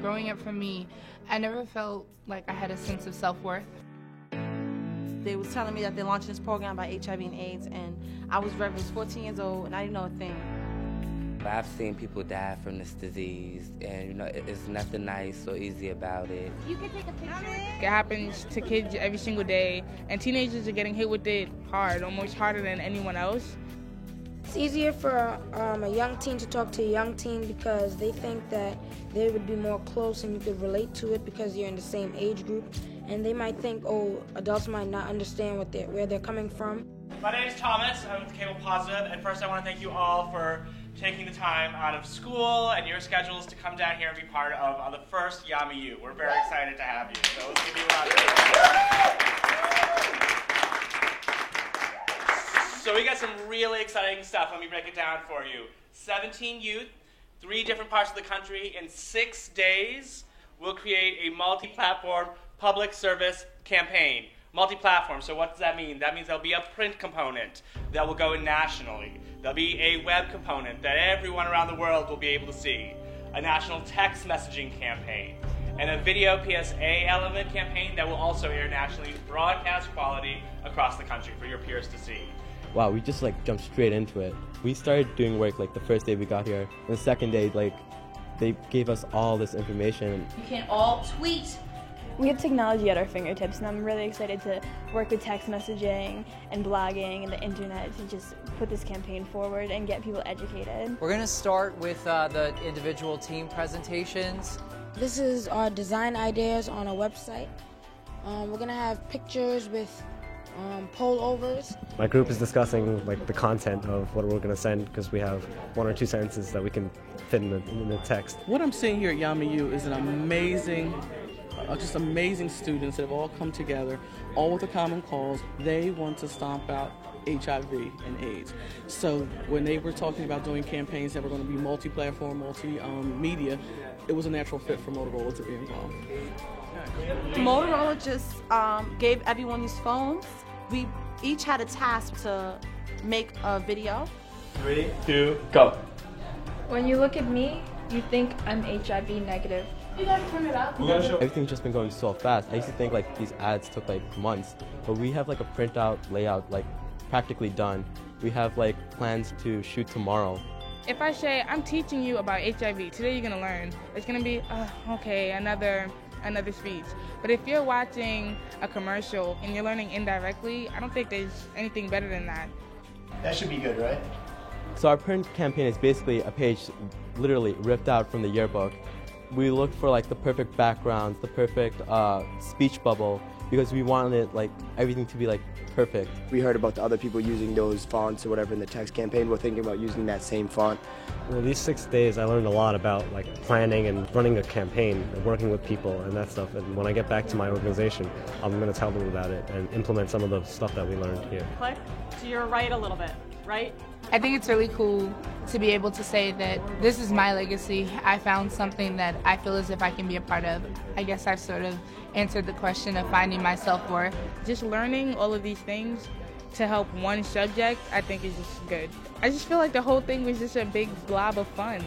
growing up for me, I never felt like I had a sense of self-worth. They was telling me that they're launching this program about HIV and AIDS, and I was 14 years old, and I didn't know a thing. I've seen people die from this disease, and it's nothing nice or easy about it. You can take a picture. It happens to kids every single day, and teenagers are getting hit with it hard, almost harder than anyone else. It's easier for a young teen to talk to a young teen because they think that they would be more close and you could relate to it because you're in the same age group. And they might think, oh, adults might not understand where they're coming from. My name is Thomas. I'm with Cable Positive, and first I want to thank you all for taking the time out of school and your schedules to come down here and be part of the first Yami U. We're very excited to have you. So let's give you a round of applause. So we got some really exciting stuff. Let me break it down for you. 17 youth, 3 different parts of the country in 6 days. We'll create a multi-platform public service campaign. Multi-platform, so what does that mean? That means there'll be a print component that will go nationally. There'll be a web component that everyone around the world will be able to see. A national text messaging campaign. And a video PSA element campaign that will also air nationally, broadcast quality across the country for your peers to see. Wow, we just jumped straight into it. We started doing work the first day we got here. And the second day, they gave us all this information. You can all tweet. We have technology at our fingertips, and I'm really excited to work with text messaging and blogging and the internet to just put this campaign forward and get people educated. We're going to start with the individual team presentations. This is our design ideas on our website. We're going to have pictures with poll overs. My group is discussing the content of what we're going to send because we have 1 or 2 sentences that we can fit in the text. What I'm seeing here at Yami U is an amazing just amazing students that have all come together, all with a common cause. They want to stomp out HIV and AIDS. So when they were talking about doing campaigns that were going to be multi-platform, multi-media, it was a natural fit for Motorola to be involved. Motorola just gave everyone these phones. We each had a task to make a video. 3, 2, go. When you look at me, you think I'm HIV negative. You guys turn it up. Everything's just been going so fast. I used to think these ads took months, but we have a printout layout practically done. We have plans to shoot tomorrow. If I say, I'm teaching you about HIV, today you're gonna learn, it's gonna be, okay, another speech. But if you're watching a commercial and you're learning indirectly, I don't think there's anything better than that. That should be good, right? So our print campaign is basically a page literally ripped out from the yearbook. We looked for the perfect backgrounds, the perfect speech bubble, because we wanted everything to be perfect. We heard about the other people using those fonts or whatever in the text campaign. We're thinking about using that same font. Well, these 6 days I learned a lot about planning and running a campaign and working with people and that stuff. And when I get back to my organization, I'm going to tell them about it and implement some of the stuff that we learned here. Click to your right a little bit, right? I think it's really cool to be able to say that this is my legacy. I found something that I feel as if I can be a part of. I guess I've sort of answered the question of finding my self-worth. Just learning all of these things to help one subject, I think is just good. I just feel the whole thing was just a big blob of fun.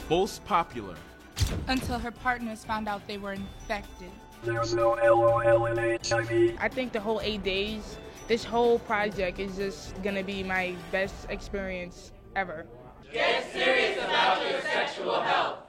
Most popular. Until her partners found out they were infected. There's no LOL in HIV. I think the whole 8 days, this whole project is just gonna be my best experience ever. Get serious about your sexual health.